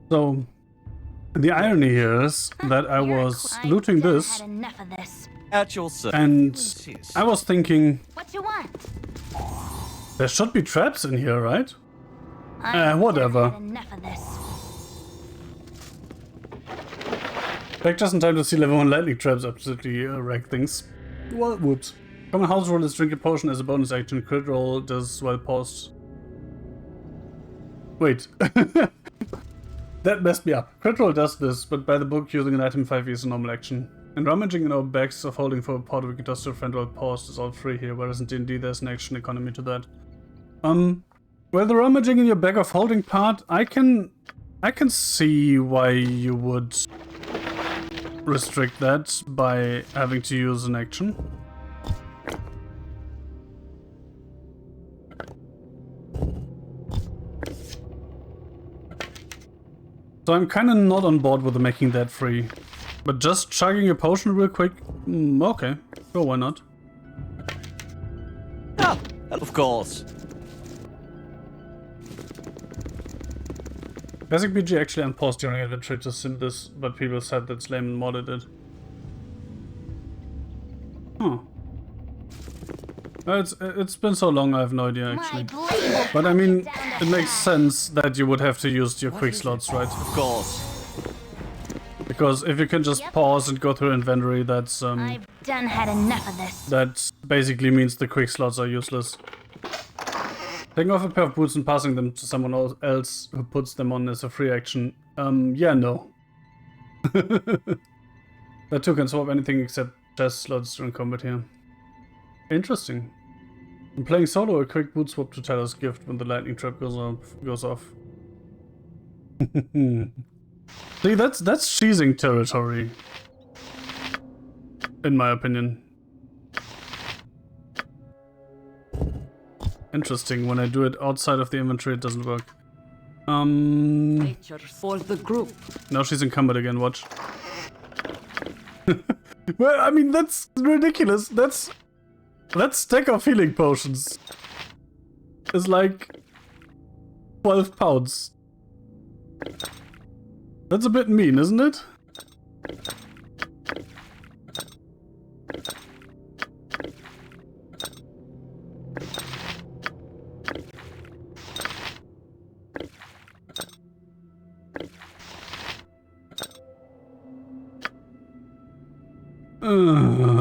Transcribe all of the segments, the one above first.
So, the irony here is that I was looting this, At your service. and I was thinking, What you want? there should be traps in here, right? Whatever. Had enough of this. Back just in time to see level 1 lightning traps absolutely wreck things. Well, whoops. Common house rule is drink a potion as a bonus action. Crit roll does while paused. Wait. That messed me up. Crit roll does this, but by the book using an item 5 is a normal action. And rummaging in our bags of holding for a pot we can toss to a friend while paused is all free here, whereas in D&D there's an action economy to that. Well, the rummaging in your bag of holding part, I can see why you would restrict that by having to use an action. So I'm kind of not on board with making that free. But just chugging a potion real quick, okay, sure, why not? Ah, of course. Basic BG actually unpaused during adventure to sim this, but people said that Slayman modded it. Huh. It's been so long, I have no idea actually. But I mean, it makes sense that you would have to use your quick slots, right? Of course. Because if you can just pause and go through inventory, that's I've done had enough of this. that basically means the quick slots are useless. Taking off a pair of boots and passing them to someone else who puts them on as a free action. Yeah, no. That too can swap anything except chest slots during combat here. Interesting. When playing solo, a quick boot swap to Tyler's gift when the lightning trap goes off. See, that's cheesing territory, in my opinion. Interesting. When I do it outside of the inventory, it doesn't work. For the group. Now she's in combat again. Watch. Well, I mean, that's ridiculous. That stack of healing potions is like 12 pounds. That's a bit mean, isn't it?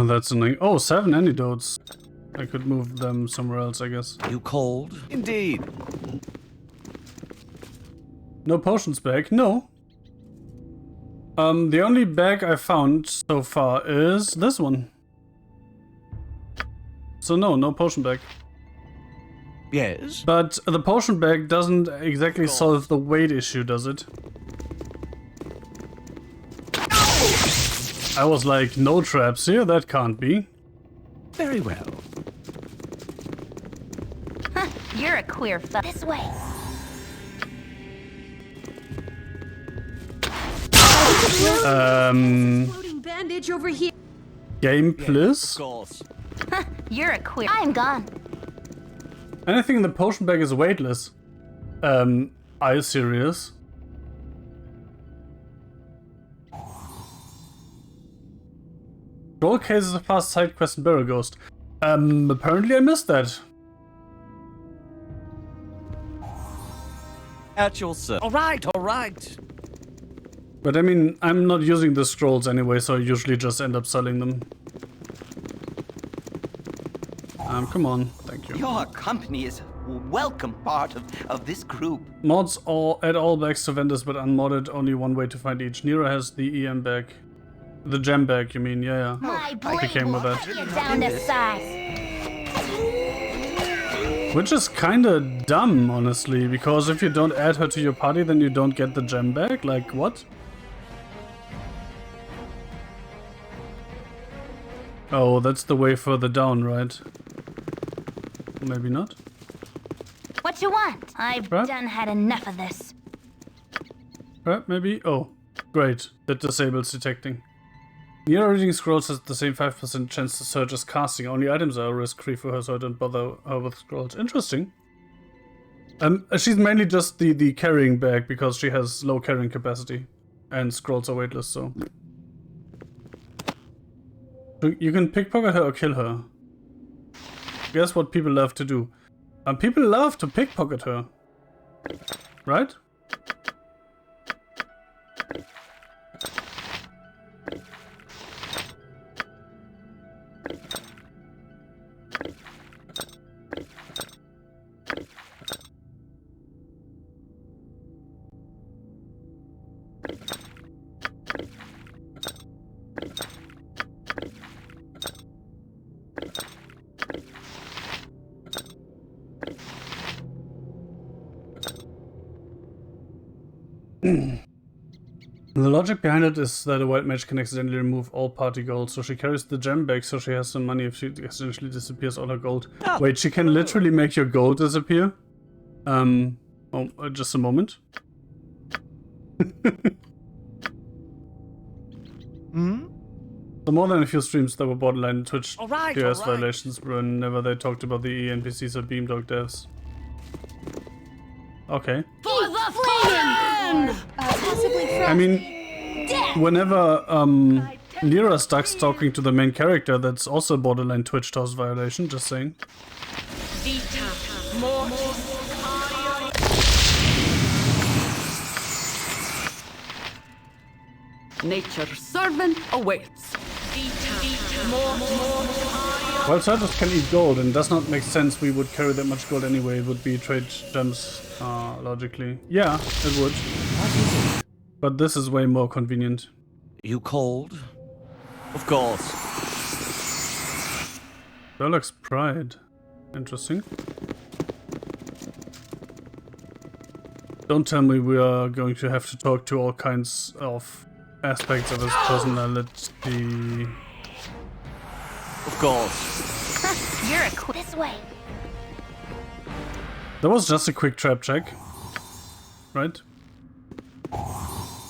That's annoying. Oh, 7 antidotes. I could move them somewhere else, I guess. You called? Indeed. No potions bag? No. The only bag I found so far is this one. So no potion bag. Yes? But the potion bag doesn't exactly solve the weight issue, does it? I was like, no traps here? That can't be. Very well. Huh, you're a queer fuck. This way. Floating bandage over here. Game Of please? course. Huh, you're a queer. I'm gone. Anything in the potion bag is weightless. Are you serious? Roll case is a fast side quest in Barrow Ghost. Apparently I missed that. At your service. All right. But I mean, I'm not using the scrolls anyway, so I usually just end up selling them. Come on, thank you. Your company is a welcome part of this group. Mods add all bags to vendors, but unmodded, only one way to find each. Nero has the EM bag. The gem bag, you mean? Yeah. My I came with that. You're down to size. Which is kinda dumb, honestly, because if you don't add her to your party, then you don't get the gem bag? Like, what? Oh, that's the way further down, right? Maybe not? What you want? I've Right. done had enough of this. Right, maybe? Oh, great. That disables detecting. Near reading scrolls has the same 5% chance to search as casting. Only items are risk-free for her, so I don't bother her with scrolls. Interesting. She's mainly just the carrying bag because she has low carrying capacity and scrolls are weightless, so. You can pickpocket her or kill her. Guess what people love to do? People love to pickpocket her. Right? The logic behind it is that a white mage can accidentally remove all party gold, so she carries the gem bag so she has some money if she accidentally disappears all her gold. Oh. Wait, she can literally make your gold disappear? Just a moment. So more than a few streams that were borderline Twitch Alright, QS alright. violations whenever they talked about the EE NPCs or Beamdog devs. Okay. For the flame! Possibly I mean, whenever Lyra starts talking to the main character, that's also a borderline Twitch toss violation, just saying. Nature's servant awaits. While Certus can eat gold and does not make sense we would carry that much gold anyway, it would be trade gems, logically. Yeah, it would. But this is way more convenient. You called? Of course. Sherlock's pride. Interesting. Don't tell me we are going to have to talk to all kinds of aspects of his personality. Of course. You're this way. That was just a quick trap check. Right?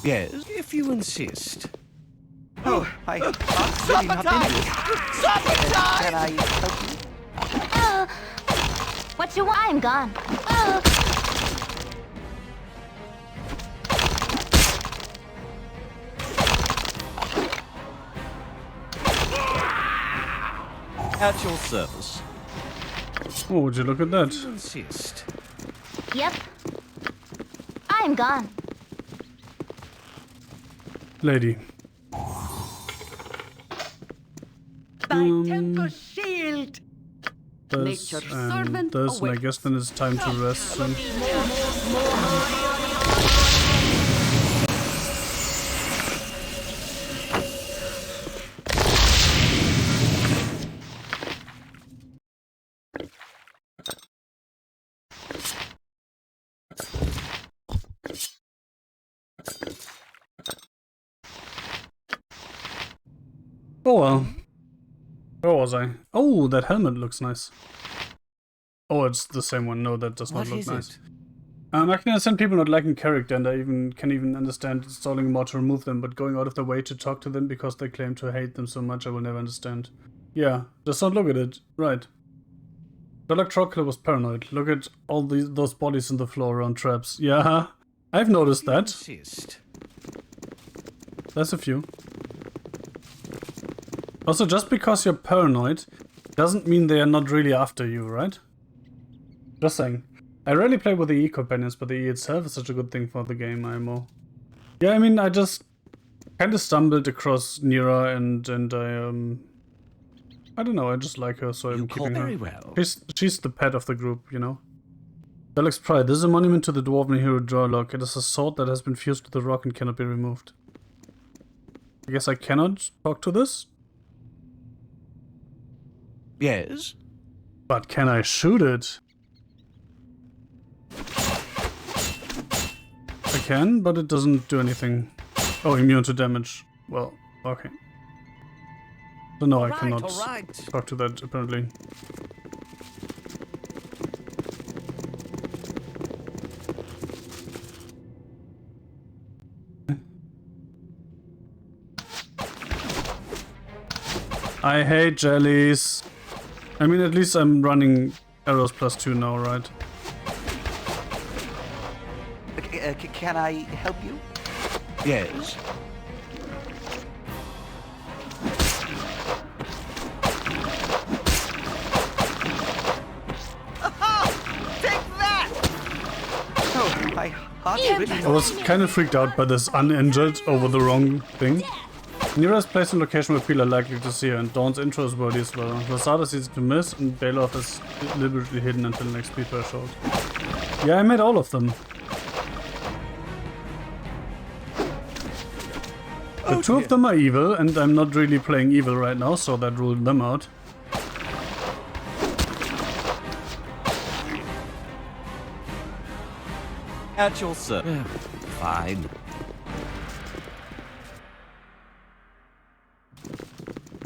Yes, if you insist. Oh, I'm really not into this. Can I help you? What you want? I'm gone. At your service. Oh, would you look at that? If you insist. Yep. I'm gone. Lady. Thy temple shield. This Nature's and servant this, and I awaits. guess then it's time to rest soon. Oh well. Where was I? Oh, that helmet looks nice. Oh, it's the same one. No, that does not What look is nice. it? I can understand people not liking character, and I can even understand installing a mod to remove them, but going out of their way to talk to them because they claim to hate them so much, I will never understand. Yeah, just don't look at it. Right. Sherlock Trockler was paranoid. Look at all those bodies on the floor around traps. Yeah, I've noticed that. Insist. There's a few. Also, just because you're paranoid doesn't mean they are not really after you, right? Just saying. I rarely play with the E companions, but the E itself is such a good thing for the game, IMO. Yeah, I mean, I just kind of stumbled across Nira and I don't know, I just like her, so I'm keeping her. Very well. She's the pet of the group, you know? Alex Pride, this is a monument to the dwarven hero Jorlock. It is a sword that has been fused to the rock and cannot be removed. I guess I cannot talk to this? Yes. But can I shoot it? I can, but it doesn't do anything. Oh, immune to damage. Well, okay. So no, I cannot talk to that, apparently. I hate jellies. I mean, at least I'm running arrows +2 now, right? can I help you? Yes. Take that! Oh, my heart really... I was kind of freaked out by this uninjured over the wrong thing. Nearest place and location where people are likely to see her, and Dawn's intro is worthy as well. Rosada is easy to miss, and Baldur is deliberately hidden until the next speed threshold. Yeah, I made all of them. The two of them are evil, and I'm not really playing evil right now, so that ruled them out. At your service. Fine.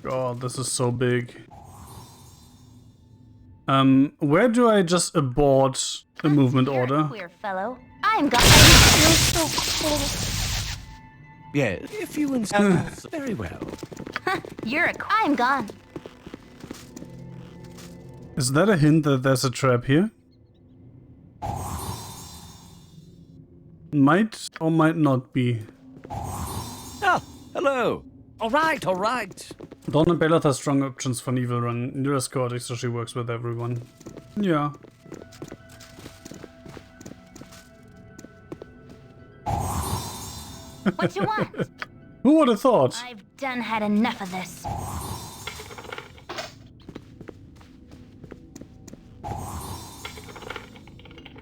God, this is so big. Where do I just abort the movement You're a order? queer fellow. I'm gone. I feel so cold. Yes, if you insist. Very well. I'm gone. Is that a hint that there's a trap here? Might or might not be. Ah, hello. All right, all right. Dawn and Baldur have strong options for an evil run. Nearest chaotic, so she works with everyone. Yeah. What you want? Who would have thought? I've done had enough of this.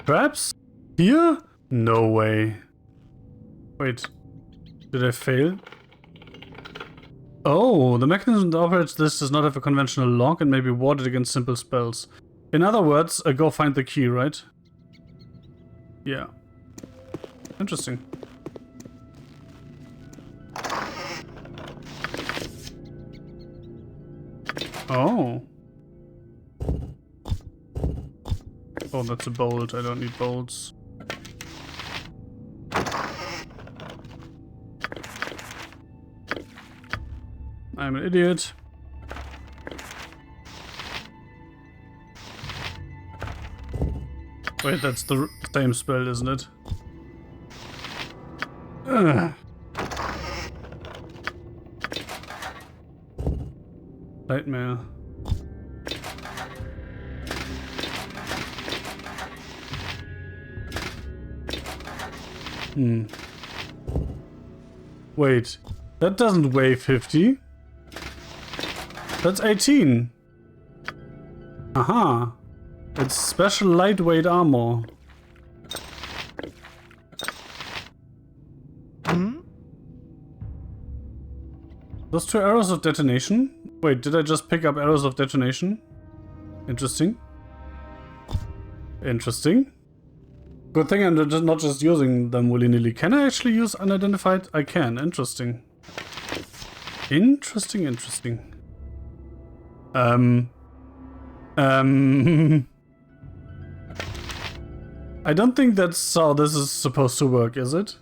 Traps? Here? No way. Wait. Did I fail? Oh, the mechanism that operates this does not have a conventional lock and may be warded against simple spells. In other words, go find the key, right? Yeah. Interesting. Oh. Oh, that's a bolt. I don't need bolts. I'm an idiot. Wait, that's the same spell, isn't it? Ugh. Nightmare. Wait, that doesn't weigh 50. That's 18. Aha. It's special lightweight armor. Those 2 arrows of detonation? Wait, did I just pick up arrows of detonation? Interesting. Interesting. Good thing I'm not just using them willy-nilly. Can I actually use unidentified? I can. Interesting. Interesting. I don't think that's how this is supposed to work, is it?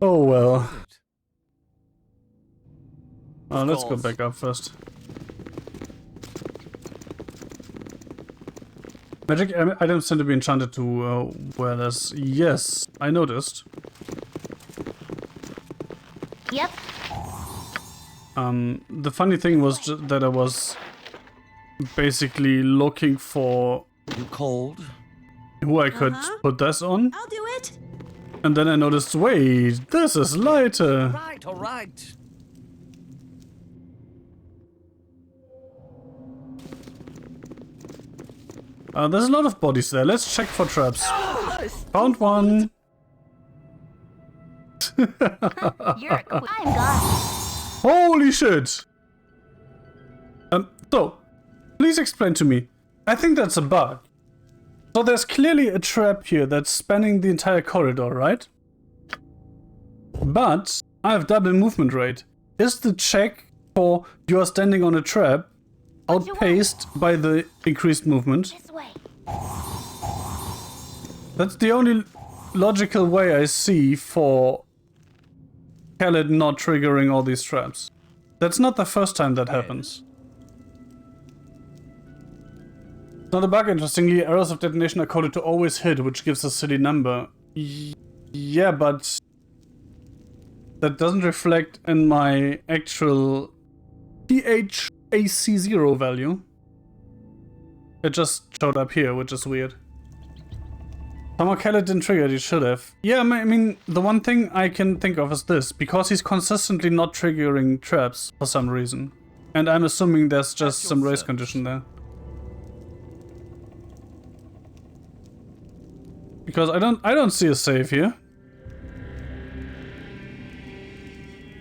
Oh well. Let's go back up first. Magic items tend to be enchanted to wear this. Yes, I noticed. Yep. The funny thing was that I was basically looking for You cold? who I could put this on. I'll do it. And then I noticed, wait, this is lighter. Right, all right. There's a lot of bodies there. Let's check for traps. Found one. You're a I'm gone. Holy shit. So, please explain to me. I think that's a bug. So there's clearly a trap here that's spanning the entire corridor, right? But I have double movement rate. Is the check for you are standing on a trap outpaced by the increased movement? This way. That's the only logical way I see for Khaled not triggering all these traps. That's not the first time that happens. It's not a bug, interestingly. Arrows of detonation are coded to always hit, which gives a silly number. Yeah, but that doesn't reflect in my actual THAC0 value. It just showed up here, which is weird. Somehow Khaled didn't trigger it, he should have. Yeah, I mean, the one thing I can think of is this. Because he's consistently not triggering traps for some reason. And I'm assuming there's just some race condition there. Because I don't see a save here.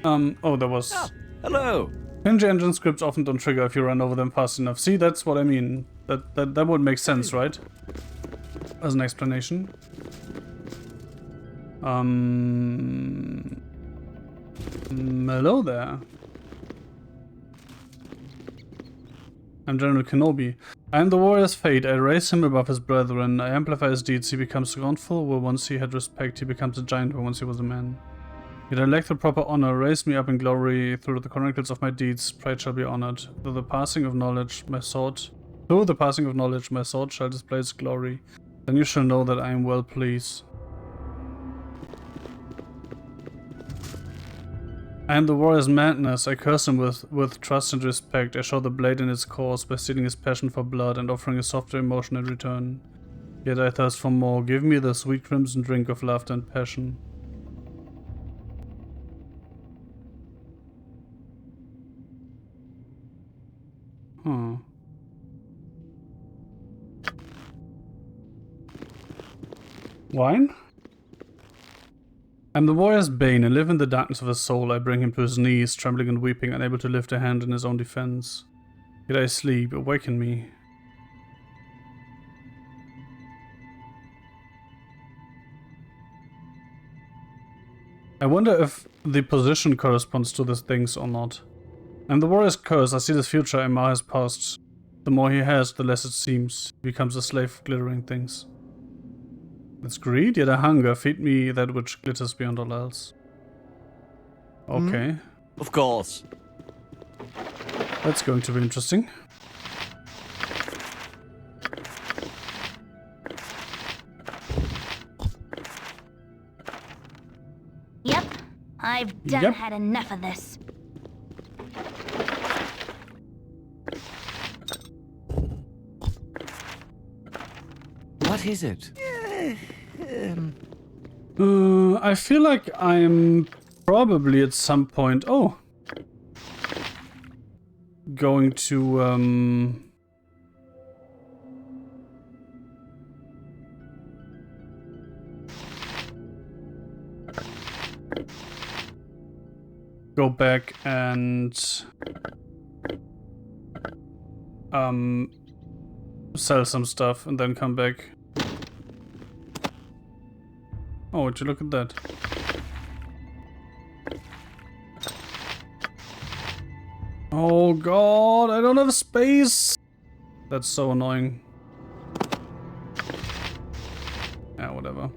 Oh, there was... Ah, hello. Ninja engine scripts often don't trigger if you run over them fast enough. See, that's what I mean. That would make sense, right? As an explanation. Hello there. I'm General Kenobi. I am the warrior's fate. I raise him above his brethren. I amplify his deeds. He becomes scornful where once he had respect. He becomes a giant where once he was a man. Yet I lack the proper honor. Raise me up in glory. Through the chronicles of my deeds, pride shall be honored. Through the passing of knowledge, my sword shall display its glory. Then you shall know that I am well pleased. I am the warrior's madness. I curse him with trust and respect. I show the blade in its course by stealing his passion for blood and offering a softer emotion in return. Yet I thirst for more. Give me the sweet crimson drink of laughter and passion. Huh. Wine? I'm the warrior's bane. I live in the darkness of his soul. I bring him to his knees, trembling and weeping, unable to lift a hand in his own defense. Yet I sleep. Awaken me. I wonder if the position corresponds to these things or not. I'm the warrior's curse. I see this future. I mar his past. The more he has, the less it seems. He becomes a slave of glittering things. It's greed, yet a hunger. Feed me that which glitters beyond all else. Okay. Of course. That's going to be interesting. Yep, I've had enough of this. What is it? I feel like I'm probably at some point... Oh! Going to, go back and... sell some stuff and then come back. Oh, would you look at that? Oh god, I don't have space! That's so annoying. Yeah, whatever.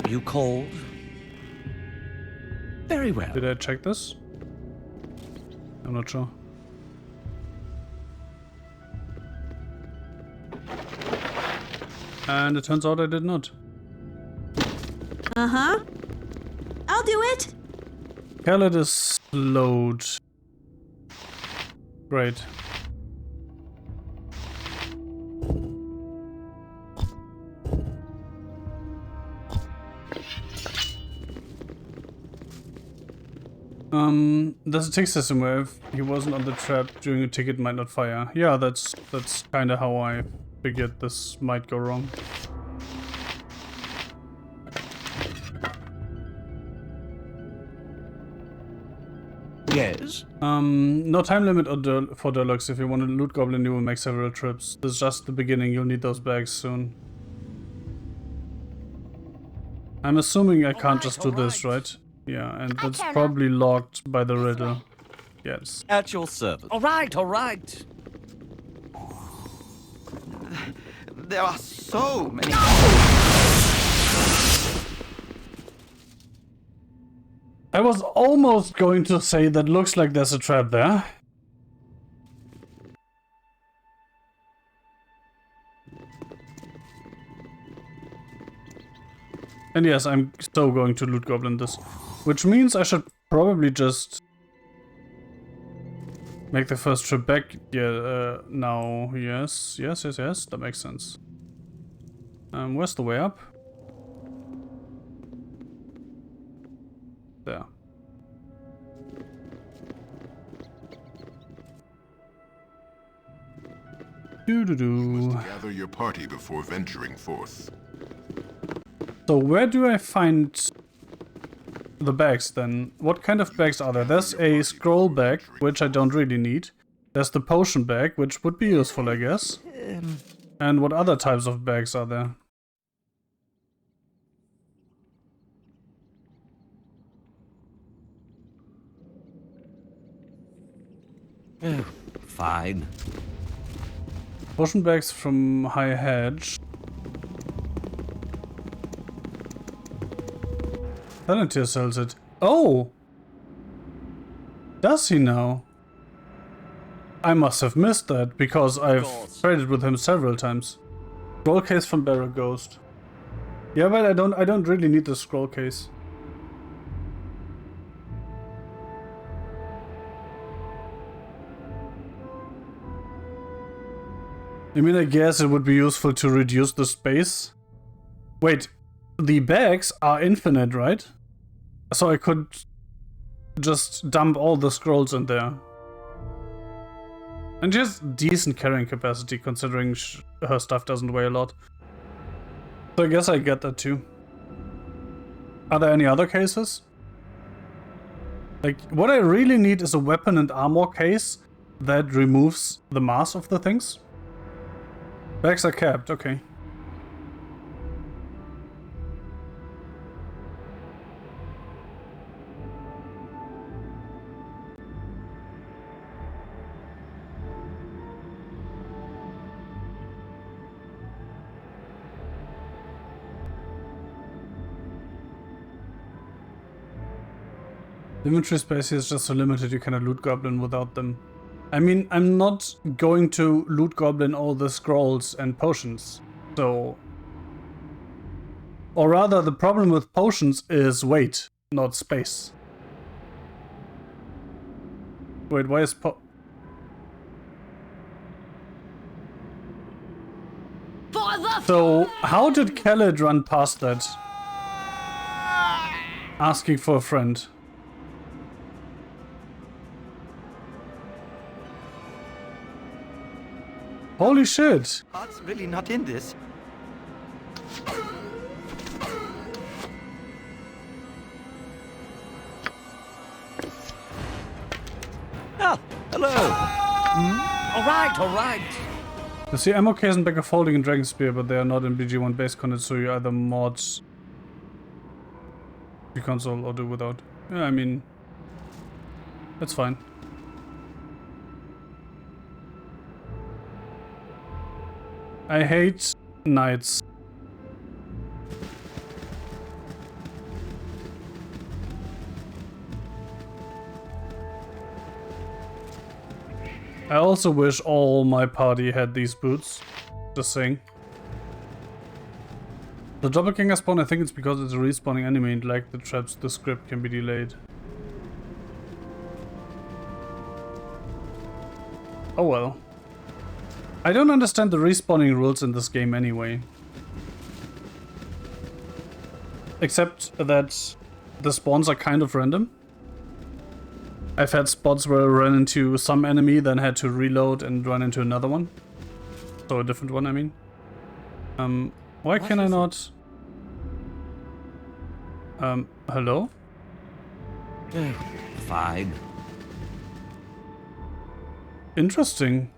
You called? Very well. Did I check this? I'm not sure. And it turns out I did not. Uh-huh. I'll do it. Khaled is slowed. Great. There's a tick system where if he wasn't on the trap during a tick, it might not fire. Yeah, that's kinda how I figured this might go wrong. Yes? No time limit for Durlux. If you want a loot goblin, you will make several trips. This is just the beginning, you'll need those bags soon. I'm assuming I can't just do this, right? Yeah, and that's probably locked by the riddle. Yes. At your service. All right, all right. There are so many. I was almost going to say that looks like there's a trap there. And yes, I'm so going to loot goblin this. Which means I should probably just make the first trip back. Yeah, now. Yes, that makes sense. Where's the way up? There. Doo-doo-doo. Gather your party before venturing forth. So where do I find the bags then? What kind of bags are there? There's a scroll bag, which I don't really need. There's the potion bag, which would be useful, I guess. And what other types of bags are there? Fine. Potion bags from High Hedge. Pathfinder sells it. Oh! Does he now? I must have missed that, because I've traded with him several times. Scroll case from Barrow Ghost. Yeah, but I don't really need the scroll case. I mean, I guess it would be useful to reduce the space. Wait, the bags are infinite, right? So I could just dump all the scrolls in there. And just decent carrying capacity, considering her stuff doesn't weigh a lot. So I guess I get that too. Are there any other cases? Like, what I really need is a weapon and armor case that removes the mass of the things. Bags are capped, okay. The inventory space here is just so limited you cannot loot goblin without them. I mean, I'm not going to loot goblin all the scrolls and potions, so... Or rather, the problem with potions is weight, not space. Wait, why is So, how did Khaled run past that? Asking for a friend. Holy shit! God's really not in this. Ah, hello. All right. You see ammo case and bag of holding and dragon spear, but they are not in BG1 base content, so you either mod the console or do without. Yeah, I mean, that's fine. I hate knights. I also wish all my party had these boots. Just saying. The doppelganger spawn, I think it's because it's a respawning enemy and like the traps, the script can be delayed. Oh well. I don't understand the respawning rules in this game anyway. Except that the spawns are kind of random. I've had spots where I ran into some enemy, then had to reload and run into another one. So a different one, I mean. Why can I not... hello? Fine. Interesting.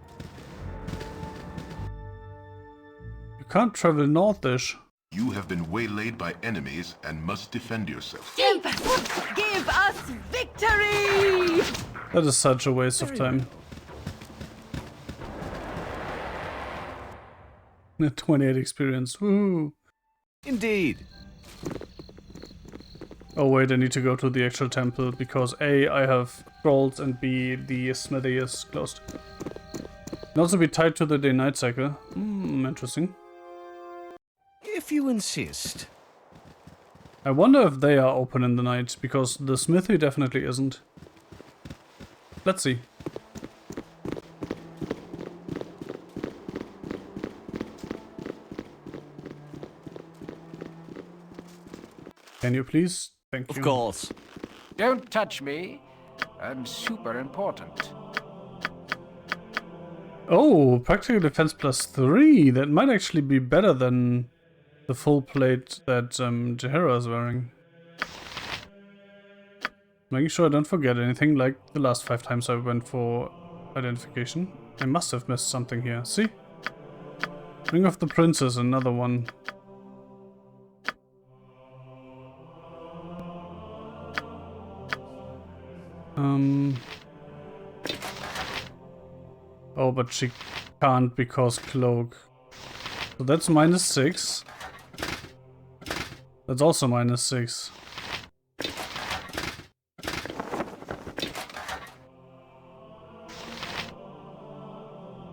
You can't travel northish. You have been waylaid by enemies and must defend yourself. Give us victory! That is such a waste of time. 28 experience. Woo! Indeed. Oh wait, I need to go to the actual temple because A, I have scrolls, and B, the smithy is closed. Can also be tied to the day-night cycle. Interesting. If you insist. I wonder if they are open in the night, because the smithy definitely isn't. Let's see. Can you please? Thank you. Of course. Don't touch me. I'm super important. Oh, practical defense +3. That might actually be better than the full plate that Jahira is wearing. Making sure I don't forget anything like the last 5 times I went for identification. I must have missed something here. See? Ring of the Princess, another one. Oh, but she can't because cloak. So that's -6. That's also -6.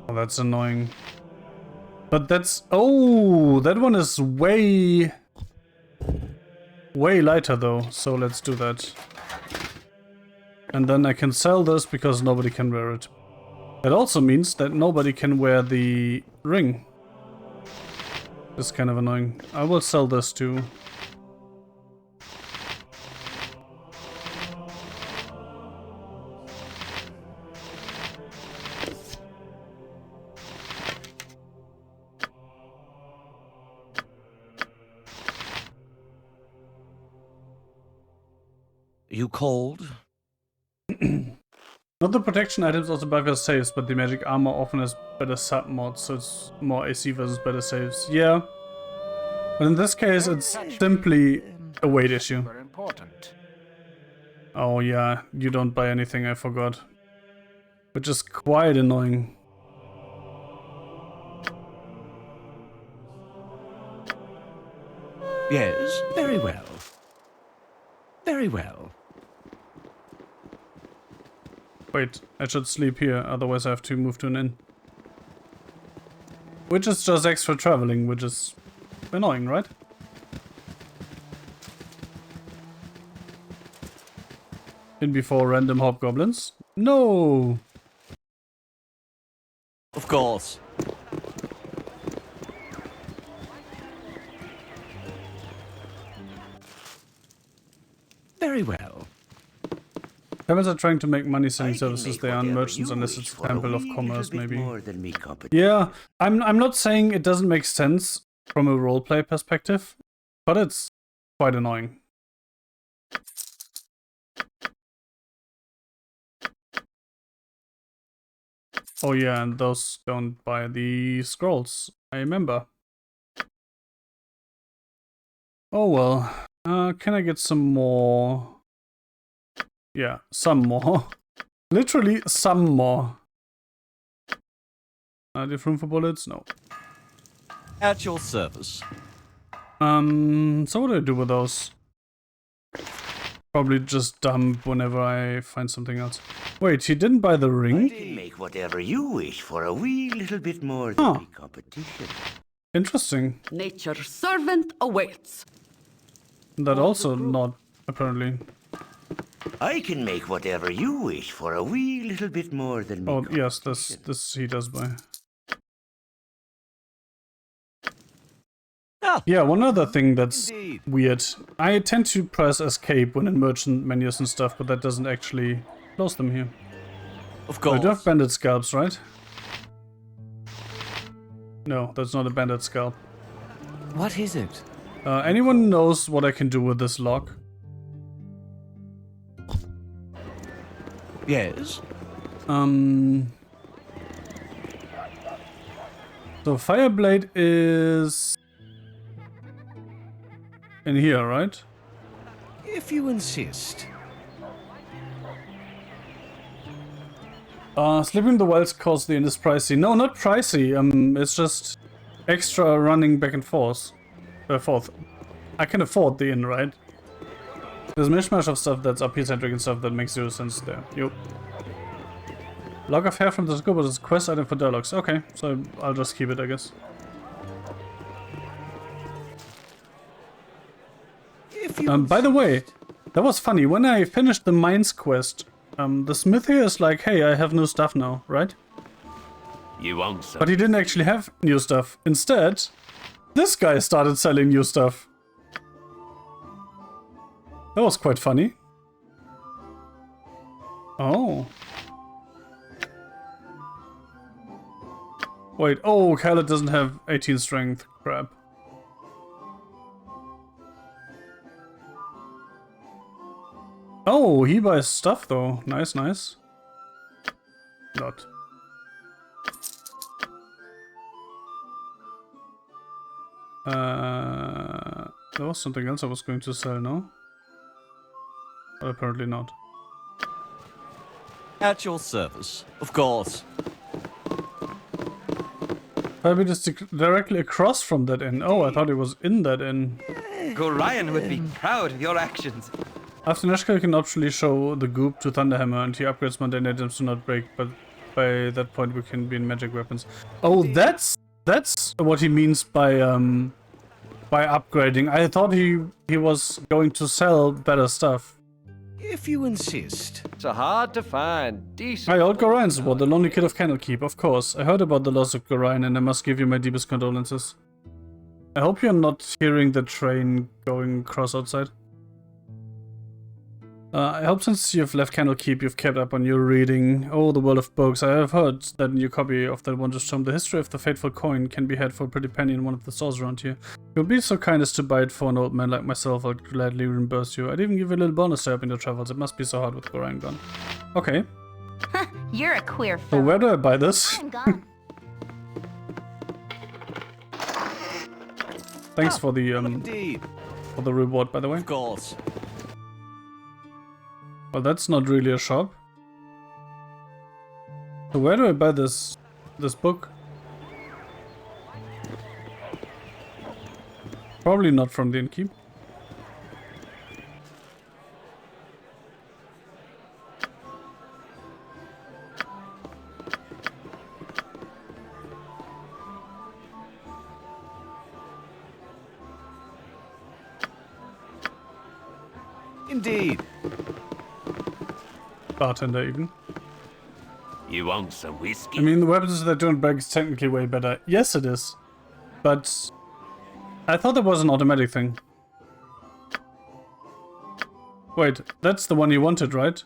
Oh, that's annoying. But that's... Oh, that one is way lighter though. So let's do that. And then I can sell this because nobody can wear it. That also means that nobody can wear the ring. It's kind of annoying. I will sell this too. You called? Not the protection items also buff your saves, but the magic armor often has better sub mods, so it's more AC versus better saves. Yeah. But in this case, it's simply a weight issue. Super important. Oh yeah, you don't buy anything, I forgot. Which is quite annoying. Yes, very well. Very well. Wait, I should sleep here, otherwise I have to move to an inn. Which is just extra traveling, which is annoying, right? In before random hobgoblins? No! Of course. Very well. Temples are trying to make money selling services. They aren't merchants unless it's a temple of commerce, maybe. Yeah, I'm not saying it doesn't make sense from a roleplay perspective, but it's quite annoying. Oh yeah, and those don't buy the scrolls. I remember. Oh well. Can I get some more? Yeah, some more. Literally some more. Do you have room for bullets? No. At your service. So what do I do with those? Probably just dump whenever I find something else. Wait, he didn't buy the I ring? can make whatever you wish for a wee little bit more than the competition. Interesting. Nature's servant awaits. That also not, apparently. I can make whatever you wish for a wee little bit more than me. Oh, yes, this he does buy. Ah, Yeah, one other thing that's indeed. weird. I tend to press escape when in merchant menus and stuff, but that doesn't actually close them here. Of I course. do have bandit scalps, right? No, that's not a bandit scalp. What is it? Anyone knows what I can do with this lock? Yes. So Fireblade is in here, right? If you insist. Sleeping in the wilds cause the inn is pricey. No, not pricey. It's just extra running back and forth. I can afford the inn, right? There's a mishmash of stuff that's up-here-centric and stuff that makes zero sense there. Yup. Log of hair from the scuba is a quest item for dialogues. Okay, so I'll just keep it, I guess. By the way, that was funny. When I finished the mines quest, the Smithy is like, hey, I have new stuff now, right? You want some? But he didn't actually have new stuff. Instead, this guy started selling new stuff. That was quite funny. Oh. Wait, oh, Khaled doesn't have 18 strength. Crap. Oh, he buys stuff though. Nice, nice. Not. There was something else I was going to sell, no? But apparently not. At your service, of course. Maybe just directly across from that inn. Oh, I thought it was in that inn. Gorion would be proud of your actions. After Neshka, you can optionally show the goop to Thunderhammer and he upgrades mundane items to not break, but by that point we can be in magic weapons. Oh, that's what he means by upgrading. I thought he was going to sell better stuff. If you insist. So hard to find. Decent. Hi, old Gorion's what? The lonely kid of Candlekeep, of course. I heard about the loss of Gorion and I must give you my deepest condolences. I hope you're not hearing the train going across outside. I hope since you've left Candlekeep, you've kept up on your reading. Oh, the world of books. I have heard that new copy of that wondrous tome, The History of the Fateful Coin, can be had for a pretty penny in one of the stores around here. If you'll be so kind as to buy it for an old man like myself, I'd gladly reimburse you. I'd even give you a little bonus to help in your travels. It must be so hard with Gorion gone. Okay. You're a queer So fellow. where do I buy this? I'm gone. Thanks for the Indeed, reward, by the way. of course. Well, that's not really a shop. So where do I buy this book? Probably not from the innkeep. Indeed. Bartender even. You want some whiskey? I mean, the weapons that don't break is technically way better. Yes, it is. But I thought that was an automatic thing. Wait, that's the one you wanted, right?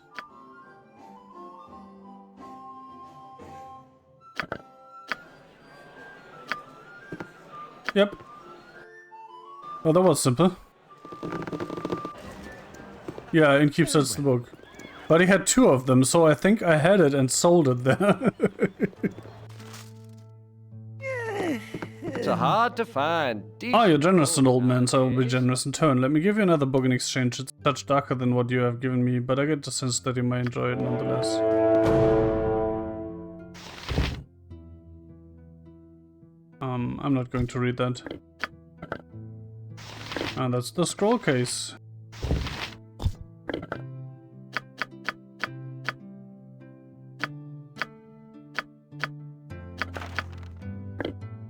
Yep. Well, that was simple. Yeah, innkeep sells the book. But he had two of them, so I think I had it and sold it there. So hard to find. Ah, you're generous, an old man, so I will be generous in turn. Let me give you another book in exchange. It's a touch darker than what you have given me, but I get the sense that you may enjoy it nonetheless. I'm not going to read that. And that's the scroll case.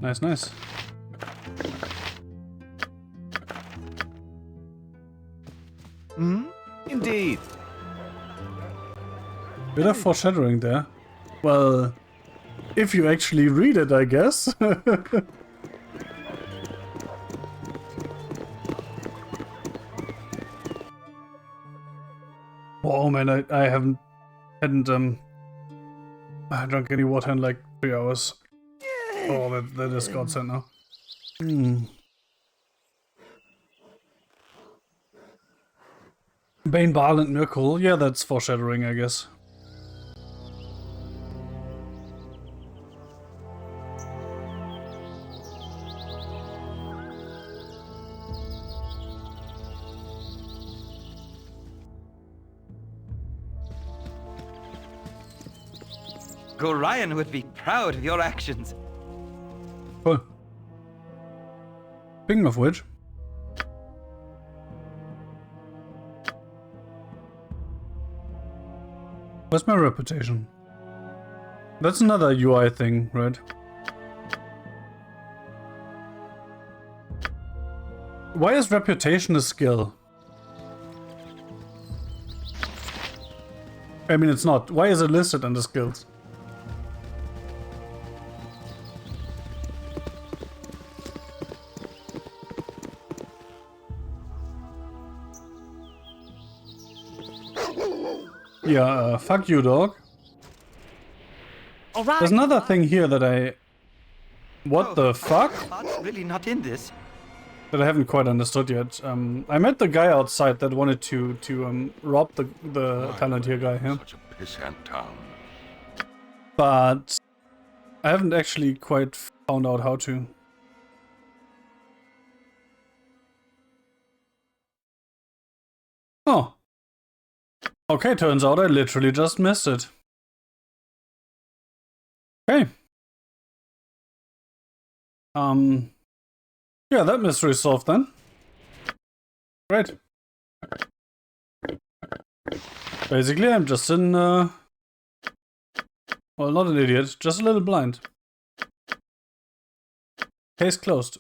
Nice, nice. Hmm? Indeed. Bit of foreshadowing there. Well, if you actually read it, I guess. Oh man, I hadn't drunk any water in like 3 hours. Oh, that is godsend now. Bane, Violent, Miracle. Yeah, that's foreshadowing, I guess. Gorion would be proud of your actions. Cool. Speaking of which, what's my reputation? That's another UI thing, right? Why is reputation a skill? I mean, it's not. Why is it listed under skills? Yeah, fuck you, dog. All right. There's another thing here that I... What the fuck? Bart's really not in this. That I haven't quite understood yet. I met the guy outside that wanted to rob the Palantir guy here. Such a pissant town. But I haven't actually quite found out how to. Oh. Okay, turns out I literally just missed it. Okay. Yeah, that mystery solved then. Great. Basically, I'm just well, not an idiot, just a little blind. Case closed.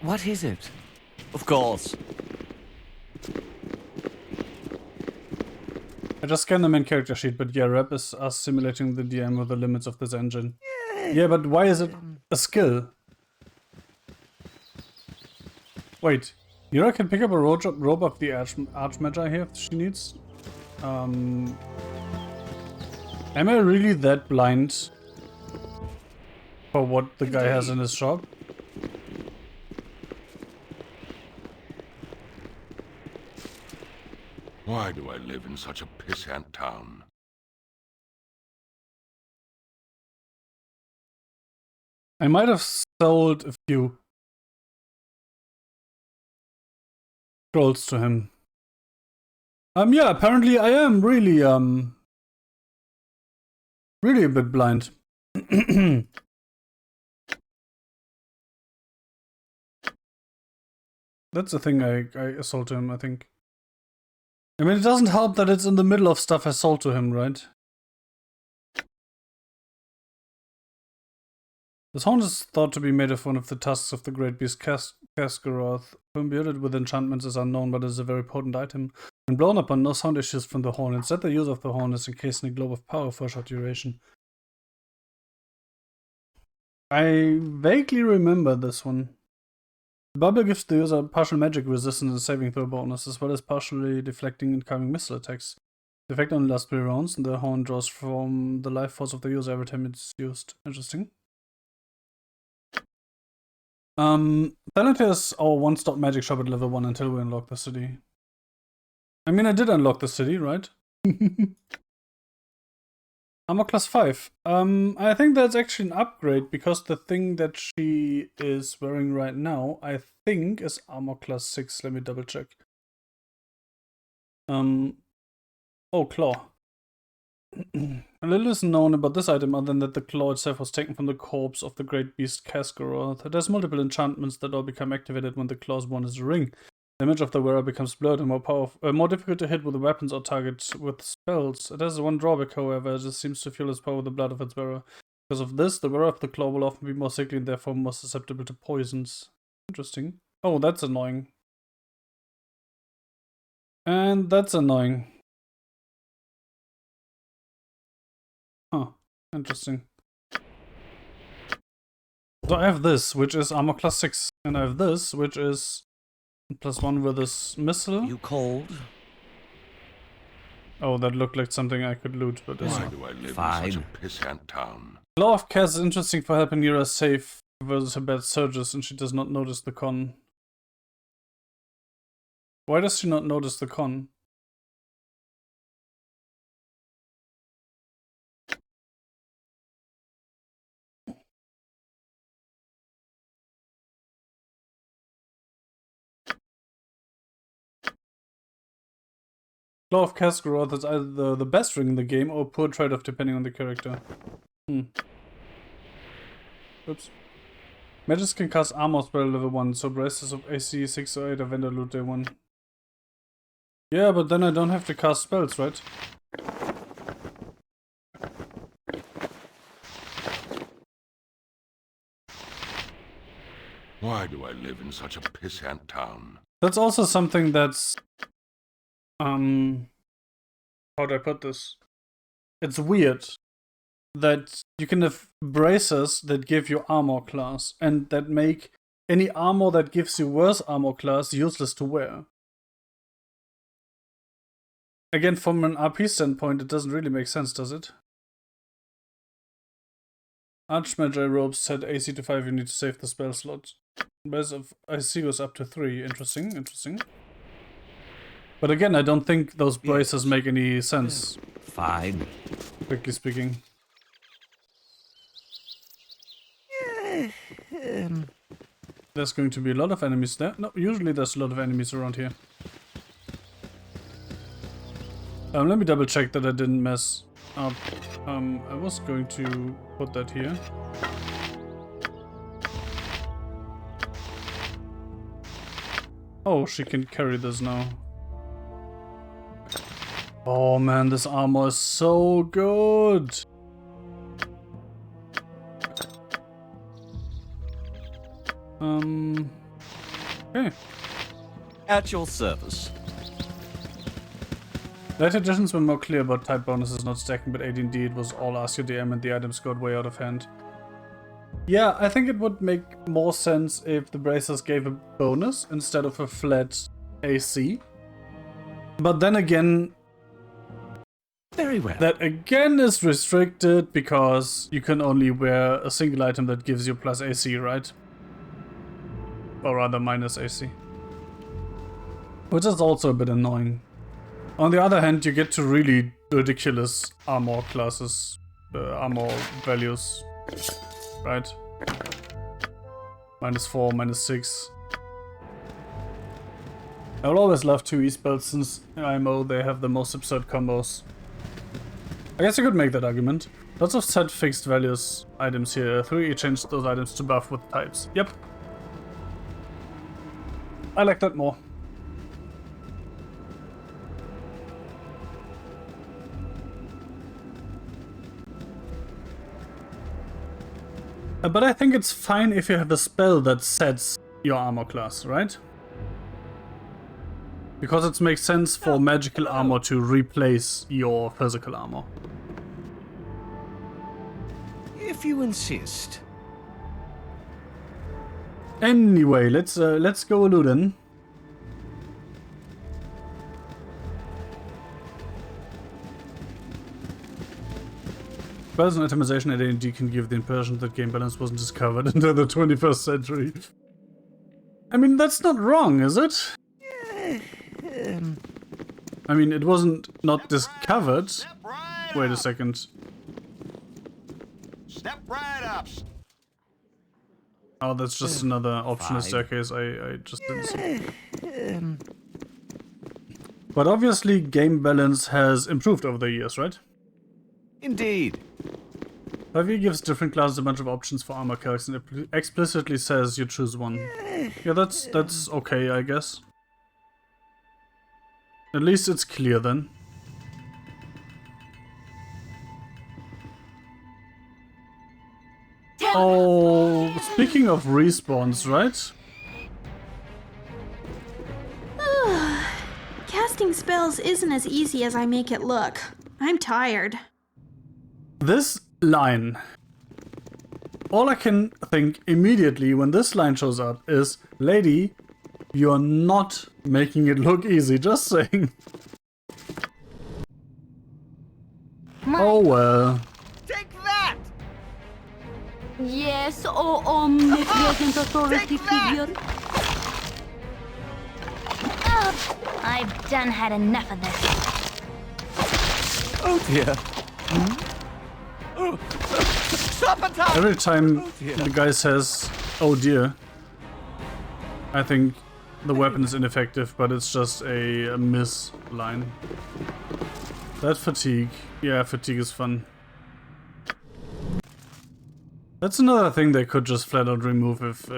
What is it? Of course. I just scanned the main character sheet, but yeah, rep is us simulating the DM with the limits of this engine. Yeah, but why is it a skill? Wait, Mira can pick up a robe of the Archmagi here if she needs. Am I really that blind for what the guy has in his shop? Why do I live in such a pissant town? I might have sold a few scrolls to him. Yeah, apparently I am really, really a bit blind. That's the thing I sold to him, I think. I mean, it doesn't help that it's in the middle of stuff I sold to him, right? This horn is thought to be made of one of the tusks of the great beast Cascaroth, who imbued with enchantments is unknown, but is a very potent item. When blown upon, no sound issues from the horn. Instead, the use of the horn is encased in a globe of power for a short duration. I vaguely remember this one. The bubble gives the user partial magic resistance and saving throw bonus, as well as partially deflecting incoming missile attacks. The effect only lasts 3 rounds, and the horn draws from the life force of the user every time it's used. Interesting. Palantir is our one-stop magic shop at level 1 until we unlock the city. I mean, I did unlock the city, right? Armor class 5. I think that's actually an upgrade, because the thing that she is wearing right now, I think, is armor class 6. Let me double check. Oh, claw. A little is known about this item other than that the claw itself was taken from the corpse of the great beast Cascaroth. It has multiple enchantments that all become activated when the claw's one is a ring. The image of the wearer becomes blurred and more difficult to hit with weapons or targets with spells. It has one drawback, however, it seems to fuel its power with the blood of its wearer. Because of this, the wearer of the claw will often be more sickly and therefore more susceptible to poisons. Interesting. Oh, that's annoying. And that's annoying. Huh. Interesting. So I have this, which is armor class 6, and I have this, which is +1 with this missile. You cold? Oh, that looked like something I could loot, but Why do I live in such a pissant town? Law of Cass is interesting for helping Nira save versus her bad surges, and she does not notice the con. Why does she not notice the con? Claw of Cast Growth is either the best ring in the game or poor trade-off depending on the character. Oops. Mages can cast armor spell level 1, so braces of AC 6 or 8 are vendor loot day 1. Yeah, but then I don't have to cast spells, right? Why do I live in such a pissant town? That's also something that's... how do I put this? It's weird that you can have braces that give you armor class, and that make any armor that gives you worse armor class useless to wear. Again, from an RP standpoint, it doesn't really make sense, does it? Archmagi robes set AC to 5, you need to save the spell slot. Brace of AC goes up to 3. Interesting, interesting. But again, I don't think those braces make any sense. Fine. Quickly speaking. There's going to be a lot of enemies there. No, usually there's a lot of enemies around here. Let me double check that I didn't mess up. I was going to put that here. Oh, she can carry this now. Oh man, this armor is so good! Okay. At your service. Later editions were more clear about type bonuses not stacking, but AD&D it was all ask your DM and the items got way out of hand. Yeah, I think it would make more sense if the bracers gave a bonus instead of a flat AC. But then again... Very well. That again is restricted because you can only wear a single item that gives you plus AC, right? Or rather minus AC. Which is also a bit annoying. On the other hand, you get to really ridiculous armor classes, armor values, right? -4, -6. I will always love 2E spells since in IMO they have the most absurd combos. I guess you could make that argument. Lots of set fixed values items here. 3E changed those items to buff with types. Yep. I like that more. But I think it's fine if you have a spell that sets your armor class, right? Because it makes sense for magical armor to replace your physical armor. If you insist. Anyway, let's go Luden. Spells and itemization at AD&D can give the impression that game balance wasn't discovered until the 21st century. I mean, that's not wrong, is it? I mean, it wasn't not discovered. Wait a second. Step right up. Oh, that's just another optional staircase I just didn't see. But obviously, game balance has improved over the years, right? Indeed. 5e gives different classes a bunch of options for armor calcs and explicitly says you choose one. Yeah, that's okay, I guess. At least it's clear then. Oh, speaking of respawns, right? Casting spells isn't as easy as I make it look. I'm tired. This line. All I can think immediately when this line shows up is, lady, you're not making it look easy, just saying. Oh well. Take that! Yes, oh omnipresent authority figure. I've done had enough of this. Oh dear. Every time the guy says, oh dear, I think the weapon is ineffective, but it's just a miss line. That fatigue. Yeah, fatigue is fun. That's another thing they could just flat out remove if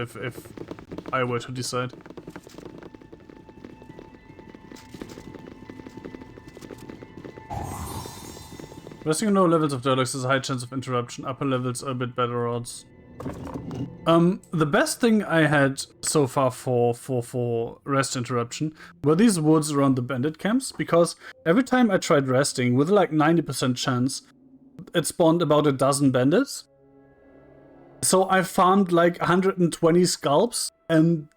I were to decide. Resting on lower levels of dialogues has a high chance of interruption. Upper levels are a bit better odds. The best thing I had so far for rest interruption were these woods around the bandit camps, because every time I tried resting with like 90% chance, it spawned about a dozen bandits. So I farmed like 120 scalps and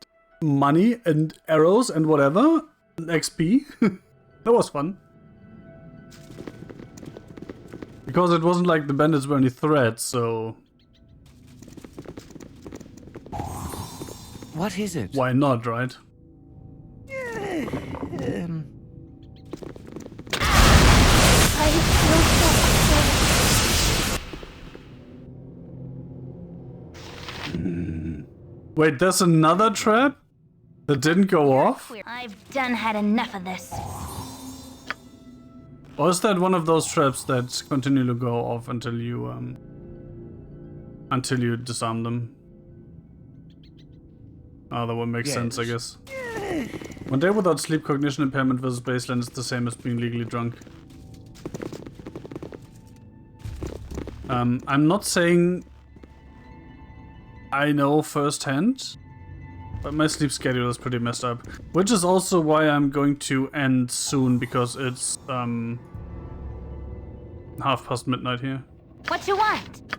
money and arrows and whatever, and XP. That was fun. Because it wasn't like the bandits were any threat, so... What is it? Why not, right? I feel so Wait, there's another trap that didn't go off? I've done had enough of this. Or is that one of those traps that continue to go off until you disarm them? Oh, that would make sense, I guess. 1 day without sleep, cognition impairment versus baseline is the same as being legally drunk. I'm not saying I know firsthand, but my sleep schedule is pretty messed up. Which is also why I'm going to end soon, because it's midnight here. What you want?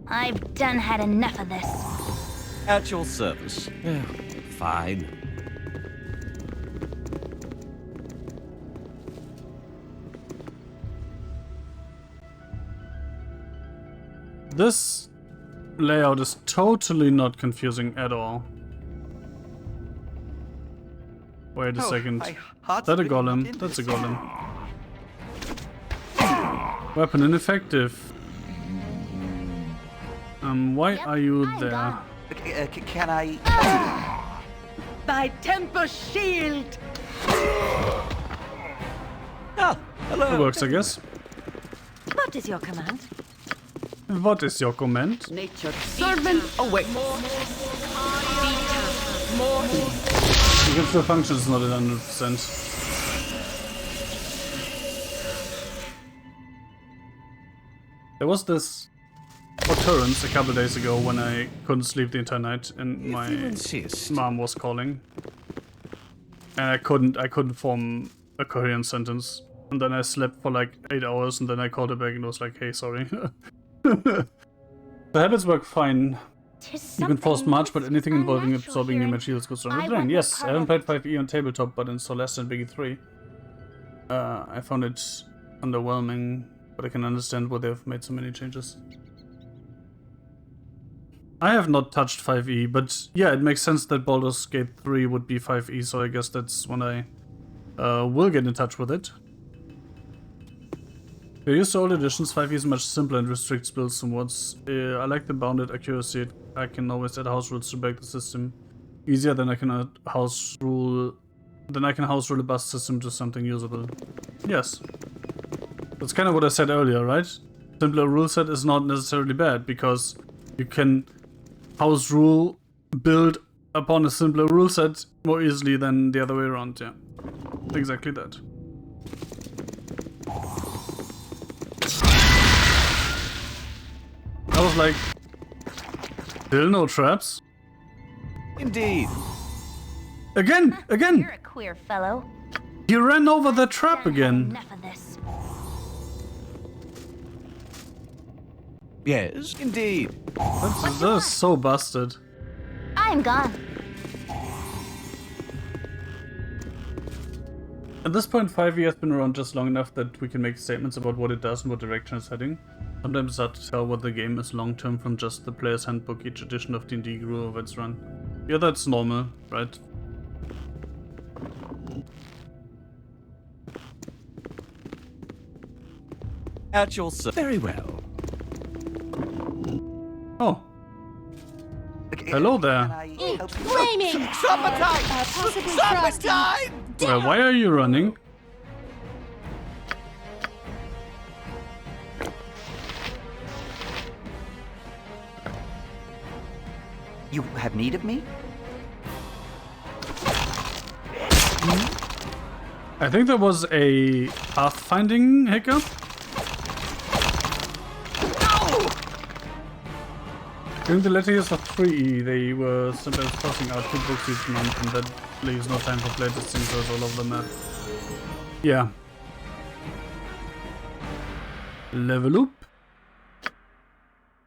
I've done had enough of this. At your service. Fine. This layout is totally not confusing at all. Wait a second. Is that a golem? That's a golem. Weapon ineffective. Why are you there? Can I... Thy temper shield! Ah, hello. It works, I guess. What is your command? What is your command? Nature servant away. You can still function, it's not at 100%. There was this occurrence a couple days ago when I couldn't sleep the entire night and my mom was calling. And I couldn't form a coherent sentence. And then I slept for like 8 hours and then I called her back and was like, hey, sorry. The habits work fine. You can force March, but anything involving absorbing new materials goes down the drain. Yes, I haven't played 5e on tabletop, but in Celeste and Biggie 3. I found it underwhelming, but I can understand why they've made so many changes. I have not touched 5e, but yeah, it makes sense that Baldur's Gate 3 would be 5e, so I guess that's when I will get in touch with it. If you're used to old editions, 5e is much simpler and restricts builds somewhat. I like the bounded accuracy. I can always add house rules to break the system easier than I can house rule a bust system to something usable. Yes. That's kind of what I said earlier, right? Simpler rule set is not necessarily bad, because you can house rule build upon a simpler rule set more easily than the other way around, yeah. Exactly that. I was like, still no traps? Indeed. Again! You're a queer fellow. You ran over the trap Done had again. enough of this. Yes, indeed. That is so busted. I'm gone. At this point, 5e has been around just long enough that we can make statements about what it does and what direction it's heading. Sometimes it's hard to tell what the game is long-term from just the player's handbook each edition of D&D grew over its run. Yeah, that's normal, right? At your service. Very well. Oh. Hello there. Flaming! Possibly frosty. Well, why are you running? You have need of me? I think there was a Pathfinding hiccup. During the latter years of 3E, they were sometimes crossing out 2 books each month, and that leaves no time for playtesting, so it's all over the map. Yeah. Level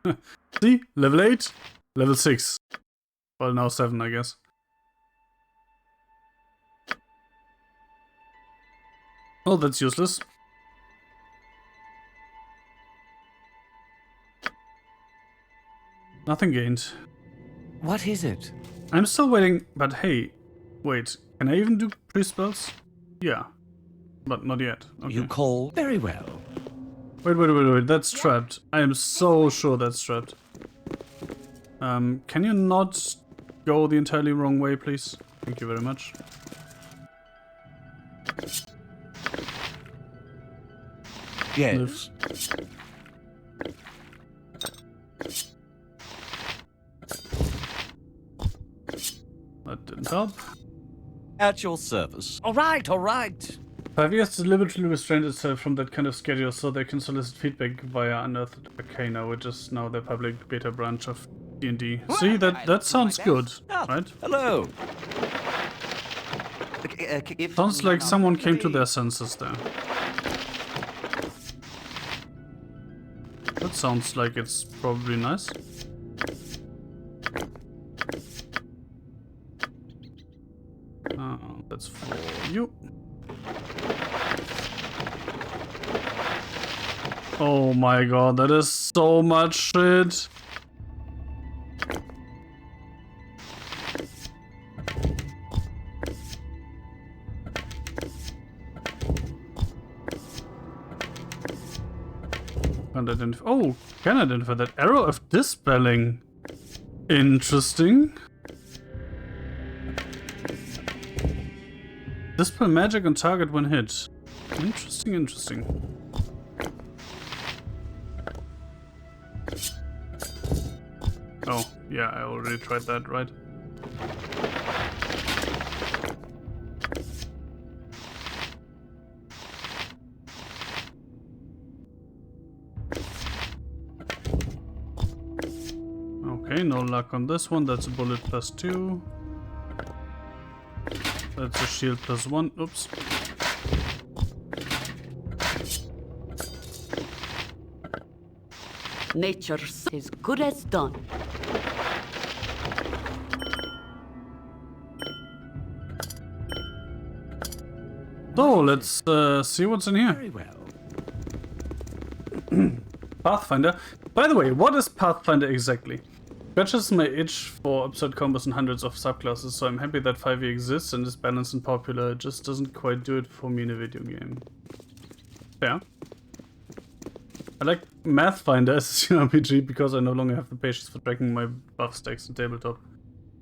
up. See? Level 8, level 6. Well, now 7, I guess. Oh, that's useless. Nothing gained. What is it? I'm still waiting, but hey, wait, can I even do pre-spells? Yeah, but not yet. Okay. You call? Very well. Wait, that's trapped. I am so sure that's trapped. Can you not go the entirely wrong way, please? Thank you very much. Yes. That didn't help. At your service. All right, all right. 5 years deliberately restrained itself from that kind of schedule so they can solicit feedback via Unearthed Arcana, which is now the public beta branch of D&D. See, that sounds good, right? Hello. Sounds like someone came to their senses there. That sounds like it's probably nice. That's for you. Oh my god, that is so much shit. Can't identify. Oh, can identify that. Arrow of dispelling. Interesting. Dispel magic on target when hit. Interesting. Oh, yeah, I already tried that, right? Okay, no luck on this one. That's a bullet +2. That's a shield +1. Oops. Nature is good as done. So, let's see what's in here. Very well. Pathfinder. By the way, what is Pathfinder exactly? Scratches my itch for absurd combos and hundreds of subclasses, so I'm happy that 5e exists and is balanced and popular. It just doesn't quite do it for me in a video game. Fair. I like Pathfinder as an RPG because I no longer have the patience for tracking my buff stacks in tabletop.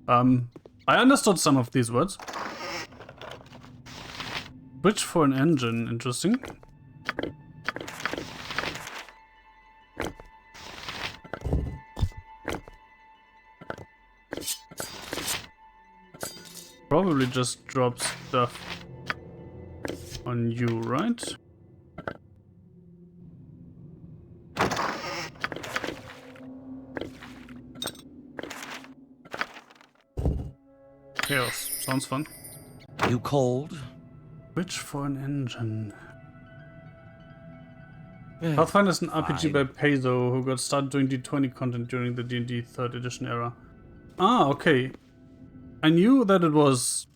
I understood some of these words. Bridge for an engine, interesting. Probably just drop stuff on you, right? Chaos. Sounds fun. You called? Which for an engine? Pathfinder is an RPG by Paizo who got started doing D20 content during the D&D 3rd edition era. Ah, okay. I knew that it was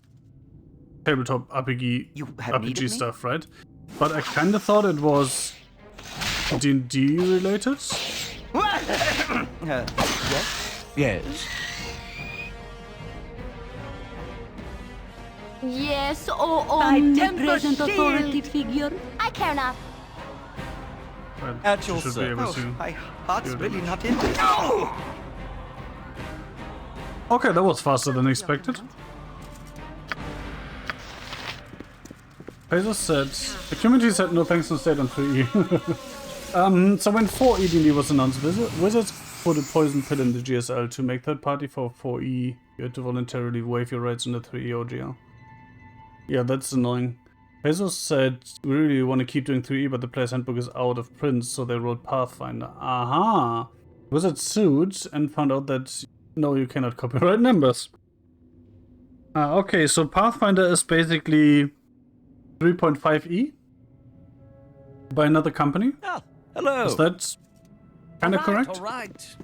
tabletop RPG stuff, right? But I kind of thought it was D&D related. Yes? Yes. Yes, oh My omnipresent temper authority shield. figure. I care not. Well, At your you should be able Oh, to. my heart's do really damage. not in this. No! Okay, that was faster than expected. Bezos said, the community said no thanks to stayed on 3E. So when 4E D&D was announced, Wizards put a poison pill in the GSL to make third party for 4E. You had to voluntarily waive your rights in the 3E OGL. Yeah, that's annoying. Bezos said, we really want to keep doing 3E, but the player's handbook is out of print, so they wrote Pathfinder. Aha! Wizards sued and found out that, no, you cannot copyright numbers. Okay, so Pathfinder is basically 3.5E by another company. Ah, hello. Is that kind of correct? All right.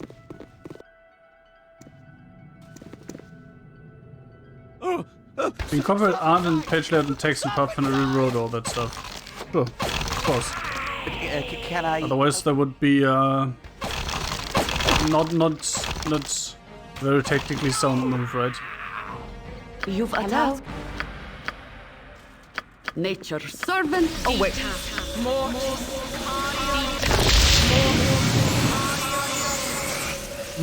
Incorporate art and page layout and text and Pathfinder rewrote all that stuff. Sure, of course. Can I? Otherwise, there would be not very technically sound move, right? You've attacked. Nature's servant awaits.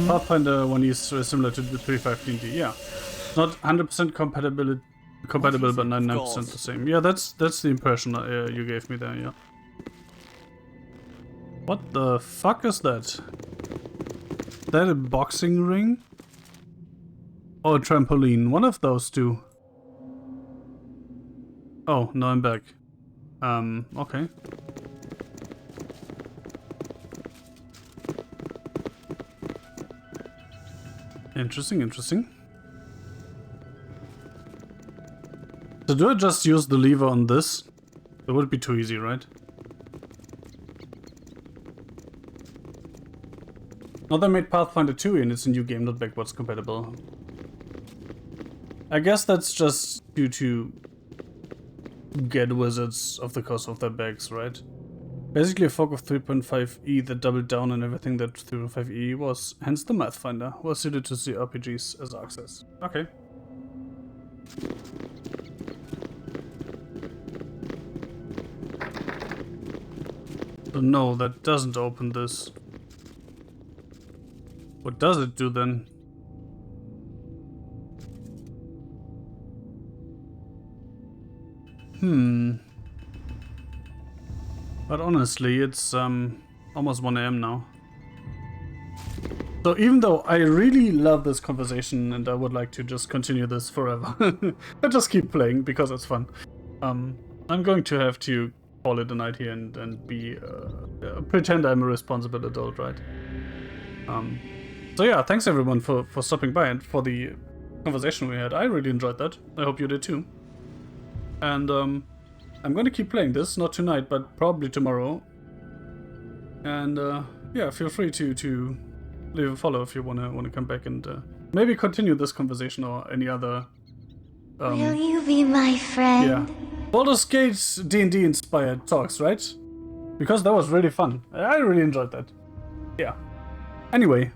Pathfinder 1E is similar to the 3.5 yeah. Not 100% compatible, but 99% the same. Yeah, that's the impression you gave me there, yeah. What the fuck is that? Is that a boxing ring? Or a trampoline? One of those two. Oh, now I'm back. Okay. Interesting, interesting. So do I just use the lever on this? That would be too easy, right? Now they made Pathfinder 2 and it's a new game, not backwards compatible. I guess that's just due to get Wizards off the cost of their bags, right? Basically a fork of 3.5E that doubled down on everything that 3.5E was, hence the Pathfinder was suited to see RPGs as access. Okay. So no, that doesn't open this. What does it do then? But honestly, it's almost 1 AM now. So even though I really love this conversation and I would like to just continue this forever, I just keep playing because it's fun. I'm going to have to call it a night here and be pretend I'm a responsible adult, right? So yeah, thanks everyone for stopping by and for the conversation we had. I really enjoyed that. I hope you did too. And I'm going to keep playing this, not tonight, but probably tomorrow. And yeah, feel free to leave a follow if you wanna come back and maybe continue this conversation or any other. Will you be my friend? Yeah, Baldur's Gate D&D inspired talks, right? Because that was really fun. I really enjoyed that. Yeah. Anyway,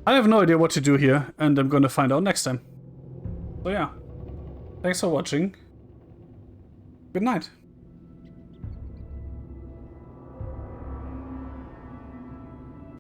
I have no idea what to do here, and I'm gonna find out next time. So yeah, thanks for watching. Good night.